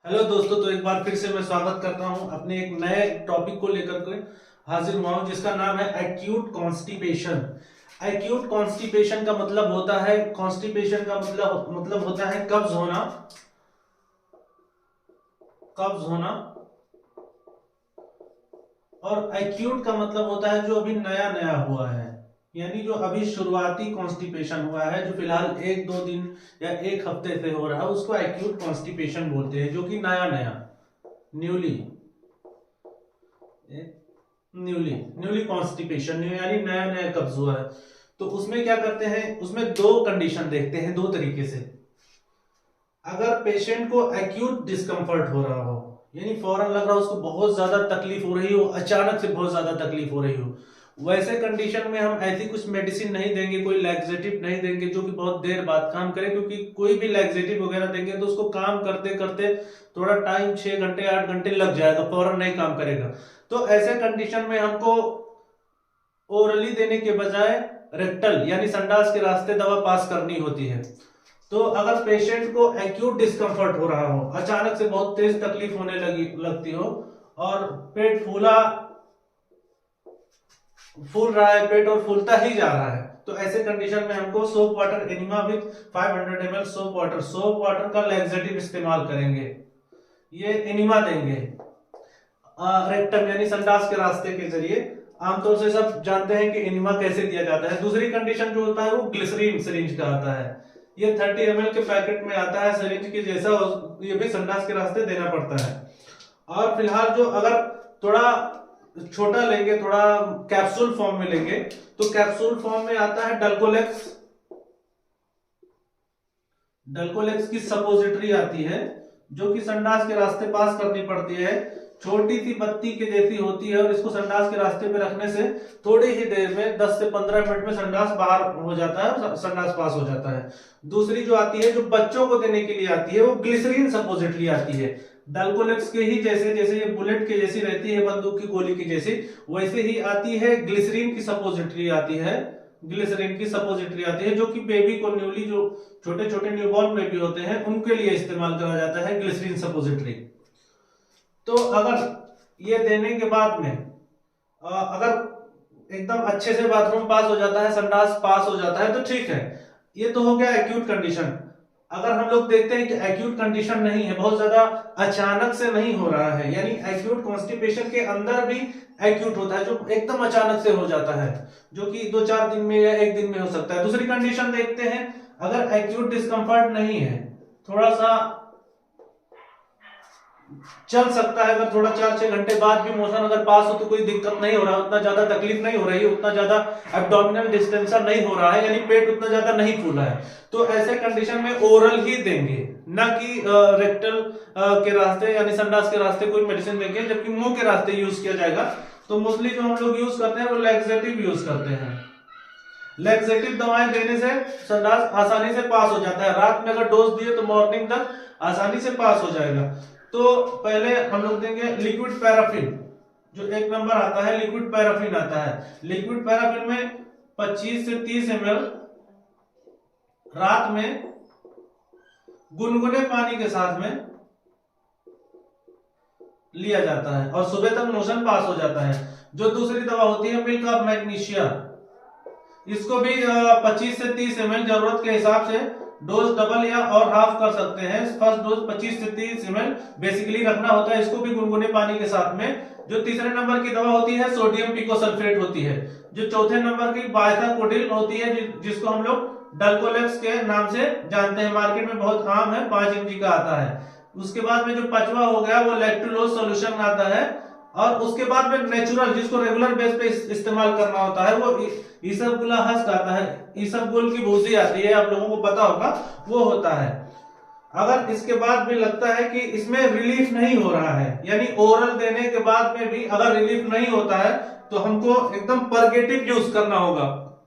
Hello दोस्तों, तो एक बार फिर से मैं स्वागत करता हूं अपने एक नए टॉपिक को लेकर के हाजिर हुआ हूं जिसका नाम है एक्यूट कॉन्स्टिपेशन। एक्यूट कॉन्स्टिपेशन का मतलब होता है, कॉन्स्टिपेशन का मतलब होता है कब्ज होना। कब्ज होना। और एक्यूट का मतलब होता है जो अभी नया नया हुआ है, यानी जो अभी शुरुआती कॉन्स्टिपेशन हुआ है, जो फिलहाल एक दो दिन या एक हफ्ते से हो रहा है, उसको एक्यूट कॉन्स्टिपेशन बोलते हैं, जो कि नया नया, न्यूली न्यूली न्यूली कॉन्स्टिपेशन, यानी नया नया कब्ज हुआ है। तो उसमें क्या करते हैं, उसमें दो कंडीशन देखते हैं, दो तरीके से। अगर पेशेंट को एक्यूट डिस्कम्फर्ट हो रहा हो, यानी फौरन लग रहा हो उसको बहुत ज्यादा तकलीफ हो रही हो, अचानक से बहुत ज्यादा तकलीफ हो रही हो, वैसे कंडीशन में हम ऐसी कुछ मेडिसिन नहीं देंगे, कोई लैक्सेटिव नहीं देंगे जो कि बहुत देर बाद काम करे, क्योंकि कोई भी लैक्सेटिव वगैरह देंगे तो उसको काम करते करते थोड़ा टाइम 6 घंटे 8 घंटे लग जाएगा, फौरन नहीं काम करेगा। तो ऐसे कंडीशन में हमको ओरली देने के बजाय रेक्टल यानी संडास के रास्ते दवा पास करनी होती है। तो अगर पेशेंट को एक्यूट डिस्कम्फर्ट हो रहा हो, अचानक से बहुत तेज तकलीफ होने लगती हो, और पेट फूल रहा है, पेट और फूलता ही जा रहा है, तो ऐसे कंडीशन में हमको soap water enema with 500 ml soap water का लैक्सेटिव इस्तेमाल करेंगे। ये एनिमा देंगे रेक्टम यानी संडास के रास्ते के जरिए। आमतौर से सब जानते हैं कि एनिमा कैसे दिया जाता है। दूसरी कंडीशन जो होता है वो ग्लिसरीन सिरिंज का आता है। ये 30 ml के पैकेट में आता है, सिरिंज के जैसा, ये भी संडास के रास्ते देना पड़ता है। और फिलहाल जो अगर थोड़ा छोटा लेंगे, थोड़ा कैप्सूल फॉर्म में लेंगे, तो कैप्सूल फॉर्म में आता है डल्कोलेक्स। डल्कोलेक्स की सपोजिटरी आती है, जो कि संडास के रास्ते पास करनी पड़ती है, छोटी सी बत्ती के जैसी होती है, और इसको संडास के रास्ते पे रखने से थोड़ी ही देर में 10 से 15 मिनट में संडास बाहर हो जाता है, संडास पास हो जाता है। दूसरी जो आती है, जो बच्चों को देने के लिए आती है, वो ग्लिसरीन सपोजिटरी आती है। डल्कोलेक्स के ही जैसे, जैसे ये बुलेट के जैसी रहती है, बंदूक की गोली की जैसी, वैसे ही आती है ग्लिसरीन की सपोजिटरी आती है। ग्लिसरीन की सपोजिटरी आती है, जो कि बेबी को, न्यूली जो छोटे छोटे न्यूबॉर्न बेबी होते हैं, उनके लिए इस्तेमाल करा जाता है ग्लिसरीन सपोजिटरी। तो अगर ये देने के बाद में अगर एकदम अच्छे से बाथरूम पास हो जाता है, संडास पास हो जाता है, तो ठीक है, ये तो हो गया एक्यूट कंडीशन। अगर हम लोग देखते हैं कि एक्यूट कंडीशन नहीं है, बहुत ज्यादा अचानक से नहीं हो रहा है, यानी एक्यूट कॉन्स्टिपेशन के अंदर भी एक्यूट होता है, जो एकदम अचानक से हो जाता है, जो कि 2-4 दिन में या एक दिन में हो सकता है। दूसरी कंडीशन देखते हैं, अगर एक्यूट डिस्कम्फर्ट नहीं है, थोड़ा सा चल सकता है, अगर थोड़ा 4-6 घंटे बाद भी मोशन अगर पास हो तो कोई दिक्कत नहीं हो रहा है, उतना ज्यादा तकलीफ नहीं हो रही है, उतना ज्यादा एब्डोमिनल डिस्टेंशन नहीं हो रहा है, यानी पेट उतना ज्यादा नहीं फूला है, तो ऐसे कंडीशन में ओरल ही देंगे, ना कि रेक्टल के रास्ते यानी संडास के रास्ते कोई मेडिसिन देंगे, जबकि मुंह के रास्ते यूज किया जाएगा। तो मोस्टली जो हम लोग यूज करते हैं वो लैक्सेटिव यूज करते हैं। लैक्सेटिव दवाएं देने से संडास आसानी से पास हो जाता है। रात में अगर डोज दिए तो मॉर्निंग तक आसानी से पास हो जाएगा। तो पहले हम लोग देंगे लिक्विड पैराफिन, जो 1 नंबर आता है, लिक्विड पैराफिन आता है। लिक्विड पैराफिन में 25 से 30 ml रात में गुनगुने पानी के साथ में लिया जाता है, और सुबह तक मोशन पास हो जाता है। जो दूसरी दवा होती है मिल्क ऑफ मैग्नीशिया, इसको भी 25 से 30 ml जरूरत के हिसाब से डोज डबल या और हाफ कर सकते हैं। फर्स्ट डोज 25 से 30 ml बेसिकली रखना होता है, इसको भी गुनगुने पानी के साथ में। जो तीसरे नंबर की दवा होती है सोडियम पिकोसल्फेट होती है। जो चौथे नंबर की बायथाकोडिल होती है, जिसको हम लोग डल्कोलेक्स के नाम से जानते हैं, मार्केट में बहुत आम है, 5 mg का आता है। उसके बाद में जो पांचवा हो गया वो लैक्टुलोज सॉल्यूशन आता है, और उसके बाद में नेचुरल, जिसको रेगुलर बेस पे इस्तेमाल करना होता है, वो इसबगोल हस्क आता है, इसबगोल की भूसी आती है, आप लोगों को पता होगा, वो होता है। अगर इसके बाद भी लगता है कि इसमें रिलीफ नहीं हो रहा है, यानी ओरल देने के बाद में भी अगर रिलीफ नहीं होता है, तो हमको एकदम परगेटिव यूज करना होगा,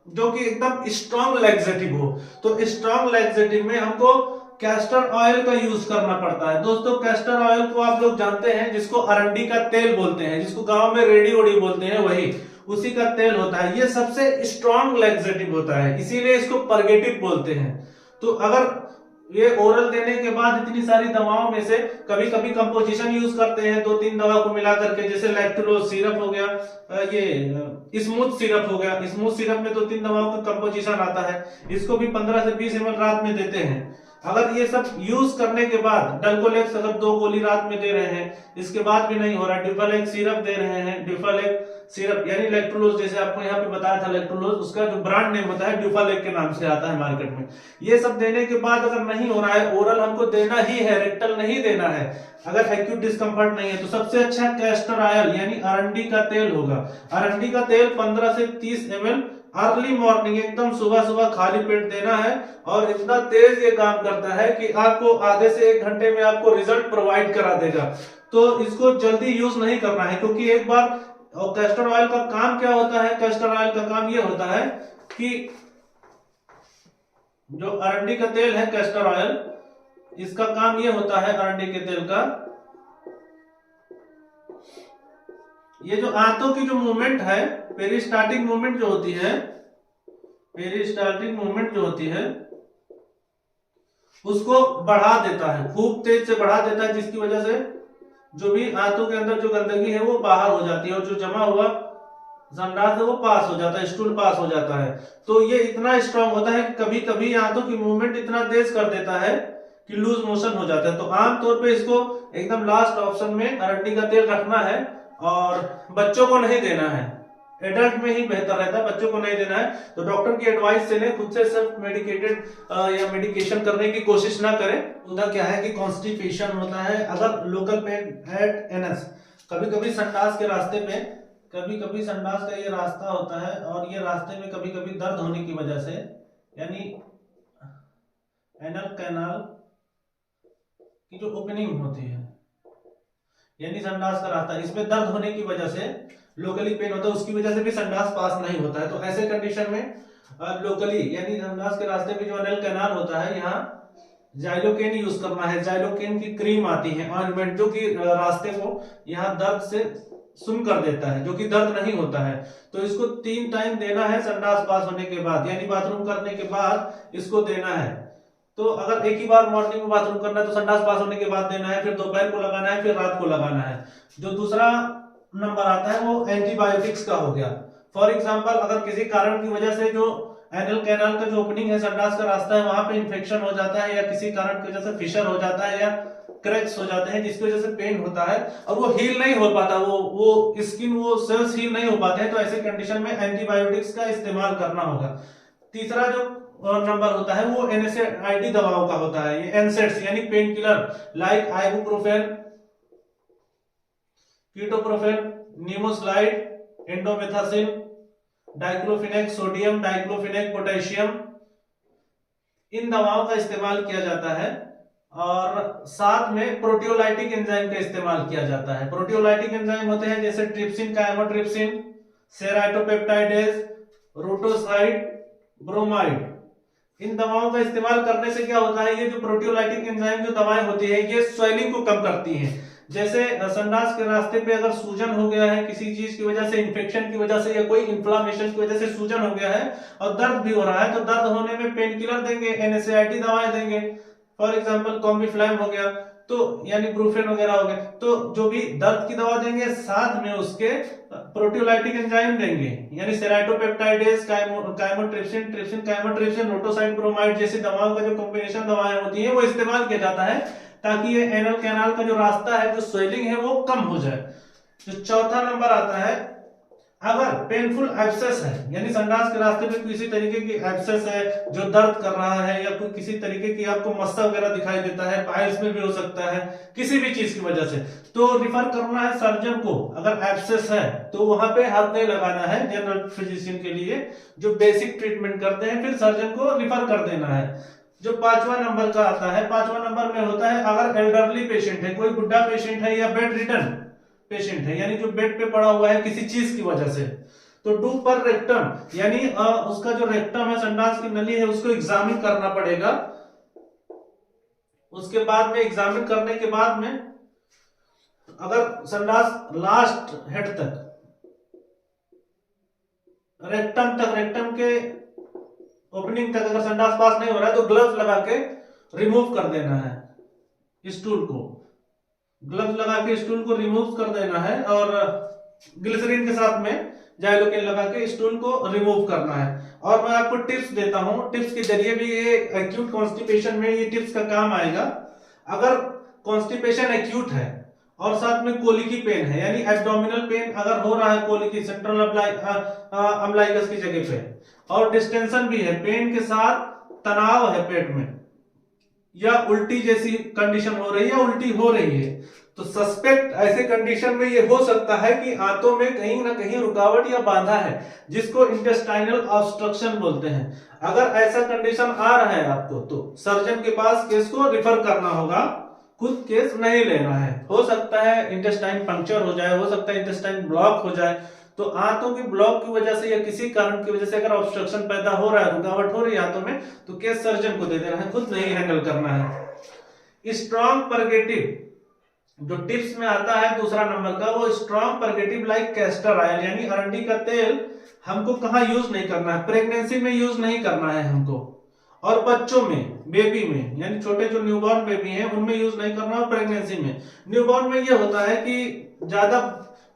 जो कि एकदम स्ट्रॉन्ग लैक्सेटिव हो। तो स्ट्रॉन्ग लैक्सेटिव में हमको कैस्टर ऑयल का यूज करना पड़ता है। दोस्तों, कैस्टर ऑयल को आप लोग जानते हैं, जिसको अरंडी का तेल बोलते हैं, जिसको गांव में रेडी ओडी बोलते हैं, वही उसी का तेल होता है। ये सबसे स्ट्रॉन्ग लैक्सेटिव होता है, इसीलिए इसको परगेटिव बोलते हैं। तो अगर ये ओरल देने के बाद इतनी सारी दवाओं में से कभी कभी कंपोजिशन यूज करते हैं 2-3 दवा को मिला करके, जैसे लैक्टुलोज सिरप हो गया, ये स्मूथ सिरप हो गया। स्मूथ सिरप में 2-3 दवाओं का कंपोजिशन आता है, इसको भी 15 से 20 ml रात में देते हैं। अगर ये सब यूज करने के बाद डल्कोलेक्स अगर 2 गोली रात में दे रहे हैं, इसके बाद भी नहीं हो रहा, ड्यूफालेक सिरप दे रहे हैं, ड्यूफालेक सिरप यानी लैक्टुलोज, जैसे आपको यहाँ पे बताया था लैक्टुलोज, उसका जो ब्रांड नेम होता है ड्यूफालेक के नाम से आता है मार्केट में। ये सब देने के बाद अगर नहीं हो रहा है, ओरल हमको देना ही है, रेक्टल नहीं देना है, अगर एक्यूट डिस्कम्फर्ट नहीं है, तो सबसे अच्छा कैस्टर ऑयल यानी अरंडी का तेल होगा। अरंडी का तेल 15 से 30 ml अर्ली मॉर्निंग एकदम सुबह सुबह खाली पेट देना है। और इतना तेज ये काम करता है कि आपको आधे से 1 घंटे में आपको रिजल्ट प्रोवाइड करा देगा। तो इसको जल्दी यूज नहीं करना है, क्योंकि एक बार, और कैस्टर ऑयल का काम क्या होता है, कैस्टर ऑयल का काम ये होता है कि जो अरंडी का तेल है कैस्टर ऑयल, इसका काम ये होता है अरंडी के तेल का, ये जो आंतों की जो मूवमेंट है, पेरिस्टाल्टिक मूवमेंट जो होती है, पेरिस्टाल्टिक मूवमेंट जो होती है उसको बढ़ा देता है, खूब तेज से बढ़ा देता है, जिसकी वजह से जो भी आंतों के अंदर जो गंदगी है वो बाहर हो जाती है और जो जमा हुआ संडास है वो पास हो जाता है, स्टूल पास हो जाता है। तो ये इतना स्ट्रांग होता है कि कभी कभी आंतों की मूवमेंट इतना तेज कर देता है कि लूज मोशन हो जाता है। तो आमतौर पे इसको एकदम लास्ट ऑप्शन में अरंडी का तेल रखना है, और बच्चों को नहीं देना है, एडल्ट में ही बेहतर रहता है, बच्चों को नहीं देना है। तो डॉक्टर की एडवाइस से लें, खुद से सेल्फ मेडिकेटेड या मेडिकेशन करने की कोशिश ना करें। उधर क्या है कि कॉन्स्टिपेशन होता है, अगर लोकल पेन एट एनएस, कभी कभी संडास के रास्ते पे, कभी कभी संडास का ये रास्ता होता है और ये रास्ते में कभी कभी दर्द होने की वजह से, यानी एनल कैनाल की जो ओपनिंग होती है यानी संडास का रास्ता, इसमें दर्द होने की वजह से लोकली पेन होता है, उसकी वजह से भी संडास पास नहीं होता है। तो ऐसे कंडीशन में लोकली यानी संडास के रास्ते पे जो एनल कैनाल होता है, यहाँ जाइलोकेन यूज करना है। जाइलोकेन की क्रीम आती है ऑइंटमेंट, जो कि रास्ते को यहाँ दर्द से सुन कर देता है, जो कि दर्द नहीं होता है। तो इसको 3 टाइम देना है संडास पास होने के बाद, यानी बाथरूम करने के बाद इसको देना है। तो अगर एक ही बार मॉर्निंग में बाथरूम करना है तो संडास पास होने के बाद देना है, फिर दोपहर को लगाना है, फिर रात को लगाना है। जो दूसरा नंबर आता है वो एंटीबायोटिक्स का हो गया। फॉर एग्जांपल, अगर किसी कारण की वजह से जो एनल कैनाल का जो ओपनिंग है, संडास का रास्ता है, वहां पे इंफेक्शन हो जाता है, या किसी कारण की वजह से फिशर हो जाता है या क्रैक्स हो जाते हैं, जिसकी वजह से पेन होता है और वो हील नहीं हो पाता, वो स्किन, वो सेल्स हील नहीं हो पाते हैं, तो ऐसे कंडीशन में एंटीबायोटिक्स का इस्तेमाल करना होगा। तीसरा जो नंबर होता है वो एनएसएआईडी दवाओं का होता है, ये एनसेड्स यानी pain killer like ibuprofen, ketoprofen, nimesulide, indomethacin, diclofenac sodium, diclofenac potassium, इन दवाओं का इस्तेमाल किया जाता है। और साथ में प्रोटियोलाइटिक एंजाइम का इस्तेमाल किया जाता है। प्रोटियोलाइटिक एंजाइम होते हैं जैसे ट्रिप्सिन, काइमोट्रिप्सिन, सेराटोपेप्टाइडेज, रूटोसाइड, ब्रोमाइड। इन दवाओं का इस्तेमाल करने से क्या होता है, ये जो प्रोटियोलाइटिक एंजाइम जो दवाएं होती है, ये स्वेलिंग को कम करती हैं। जैसे संडास के रास्ते पे अगर सूजन हो गया है किसी चीज की वजह से, इन्फेक्शन की वजह से या कोई इन्फ्लामेशन की वजह से सूजन हो गया है और दर्द भी हो रहा है, तो दर्द होने में पेन किलर देंगे, एनएसएआईडी दवाएं देंगे। फॉर एग्जांपल कॉम्बिफ्लैम हो गया, तो यानी ब्रूफेन वगैरह हो गए, तो जो भी दर्द की दवा देंगे साथ में उसके प्रोटियोलाइटिक एंजाइम देंगे, यानी सेराटोपेप्टाइडेज, काइमोट्रिप्सिन, ट्रिप्सिन, काइमोट्रिप्सिन, रोटोसाइड, ब्रोमाइड जैसी दवाओं का जो कॉम्बिनेशन दवाएं होती हैं वो इस्तेमाल किया जाता है, ताकि ये एनल कैनाल का जो रास्ता है, जो स्वेलिंग है वो कम हो जाए। जो चौथा नंबर आता है, अगर पेनफुल एब्सेस है, यानी संडास के रास्ते में किसी तरीके की एब्सेस है जो दर्द कर रहा है, या कोई किसी तरीके की आपको मस्सा वगैरह दिखाई देता है, पाइल्स में भी हो सकता है, किसी भी चीज की वजह से, तो रिफर करना है सर्जन को। अगर एब्सेस है तो वहां पे हाथ नहीं लगाना है, जनरल फिजिशियन के लिए जो बेसिक ट्रीटमेंट करते हैं, फिर सर्जन को रिफर कर देना है। जो 5वां नंबर का आता है, 5वां नंबर में होता है अगर एल्डरली पेशेंट है, कोई बुढ़ा पेशेंट है या बेड रिडन पेशेंट है, यानी जो बेड पे पड़ा हुआ है किसी चीज की वजह से, तो डू पर रेक्टम, यानी उसका जो रेक्टम है, संडास की नली है, उसको एग्जामिन करना पड़ेगा। उसके बाद में एग्जामिन करने के बाद में अगर संडास लास्ट हेड तक, रेक्टम के ओपनिंग तक अगर संडास पास नहीं हो रहा है, तो ग्लव्स लगा के रिमूव कर देना है स्टूल को, ग्लव्स लगा के स्टूल को रिमूव कर देना है और ग्लिसरीन के साथ में जाइलोकेन लगा के स्टूल को रिमूव करना है। और मैं आपको टिप्स देता हूं, टिप्स के जरिए भी ये एक्यूट कॉन्स्टिपेशन में ये टिप्स का काम आएगा। अगर कॉन्स्टिपेशन एक्यूट है और साथ में कोलिकी पेन है, यानी एब्डोमिनल पेन अगर हो रहा है कोलिकी सेंट्रल अम्बलाइकस की जगह पे, और डिस्टेंशन भी है, पेन के साथ तनाव है पेट में, या उल्टी जैसी कंडीशन हो रही है, उल्टी हो रही है, तो सस्पेक्ट ऐसे कंडीशन में ये हो सकता है कि आंतों में कहीं ना कहीं रुकावट या बाधा है, जिसको इंटेस्टाइनल ऑब्स्ट्रक्शन बोलते हैं। अगर ऐसा कंडीशन आ रहा है आपको तो सर्जन के पास केस को रिफर करना होगा, खुद केस नहीं लेना है। हो सकता है इंटेस्टाइन पंक्चर हो जाए, हो सकता है इंटेस्टाइन ब्लॉक हो जाए, तो आंतों की ब्लॉक की वजह से या किसी कारण की वजह से अगर ऑब्स्ट्रक्शन पैदा हो रहा है, रुकावट हो रही है आंतों में, तो केस सर्जन को दे देना है, खुद नहीं हैंडल करना है। स्ट्रॉन्ग परगेटिव जो टिप्स में आता है दूसरा नंबर का, वो strong purgative like castor oil यानी अरंडी का तेल हमको कहाँ यूज नहीं करना है, प्रेगनेंसी में यूज नहीं करना है हमको, और बच्चों में, बेबी में, यानी छोटे जो न्यूबॉर्न बेबी हैं उनमें यूज नहीं करना। और प्रेगनेंसी में, न्यूबॉर्न में ये होता है कि ज्यादा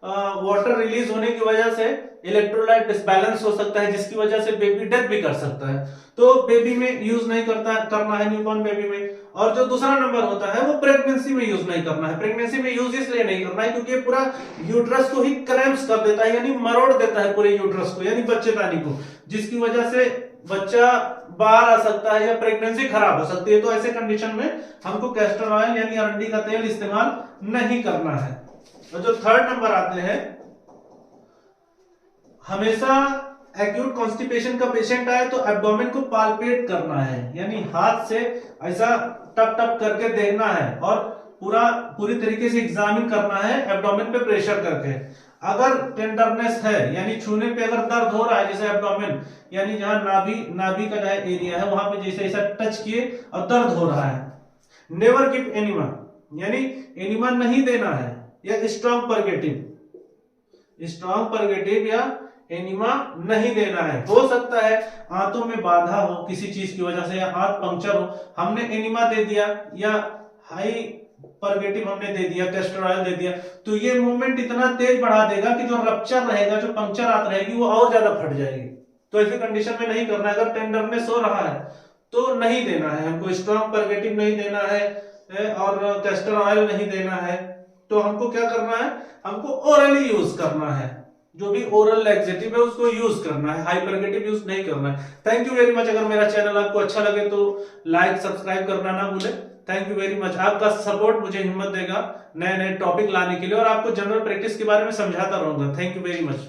वाटर रिलीज होने की वजह से इलेक्ट्रोलाइट डिसबैलेंस हो सकता है, जिसकी वजह से बेबी डेथ भी कर सकता है, तो बेबी में यूज नहीं करना है, न्यूबॉर्न बेबी में। और जो दूसरा नंबर होता है वो प्रेगनेंसी में यूज नहीं करना है। प्रेगनेंसी में यूज इसलिए नहीं करना है क्योंकि पूरा यूट्रस को ही क्रैम्प्स कर देता है, यानी मरोड़ देता है पूरे यूट्रस को, यानी बच्चेदानी को, जिसकी वजह से बच्चा बाहर आ सकता है या प्रेगनेंसी खराब हो सकती है। तो ऐसे कंडीशन में हमको कैस्टर ऑयल यानी अरंडी का तेल इस्तेमाल नहीं करना है। और जो थर्ड नंबर आते हैं, हमेशा एक्यूट कॉन्स्टिपेशन का पेशेंट आए तो एब्डोमेन को पाल्पेट करना है, यानी हाथ से ऐसा टप टप करके देखना है और पूरी तरीके से एग्जामिन करना है, एब्डोमेन पे प्रेशर करके। अगर टेंडरनेस है, यानी छूने पे अगर दर्द हो रहा है, जैसे एब्डोमेन यानी जहां नाभि का एरिया है वहां पे जैसे ऐसा टच किए और दर्द हो रहा है, नेवर गिव एनिमा, यानी एनिमा नहीं देना है, या स्ट्रॉन्ग परगेटिव या एनिमा नहीं देना है। हो सकता है आंतों में बाधा हो किसी चीज की वजह से, या आंत पंक्चर हो, हमने एनिमा दे दिया या हाई परगेटिव हमने दे दिया, कैस्टर ऑयल दे दिया, तो ये मूवमेंट इतना तेज बढ़ा देगा कि जो रप्चर रहेगा, जो पंक्चर आंत रहेगी, वो और ज्यादा फट जाएगी। तो ऐसे कंडीशन में नहीं करना है। अगर टेंडरनेस हो रहा है तो नहीं देना है हमको, स्ट्रॉन्ग परगेटिव नहीं देना है और कैस्टर ऑयल नहीं देना है। तो हमको क्या करना है, हमको ओरली यूज करना है, जो भी ओरल लैक्सेटिव है उसको यूज करना है, हाइपरगेटिव यूज नहीं करना है। Thank you very much. अगर मेरा चैनल आपको अच्छा लगे तो लाइक सब्सक्राइब करना ना भूले। Thank you very much. आपका सपोर्ट मुझे हिम्मत देगा नए नए टॉपिक लाने के लिए, और आपको जनरल प्रैक्टिस के बारे में समझाता रहूंगा। Thank you very much.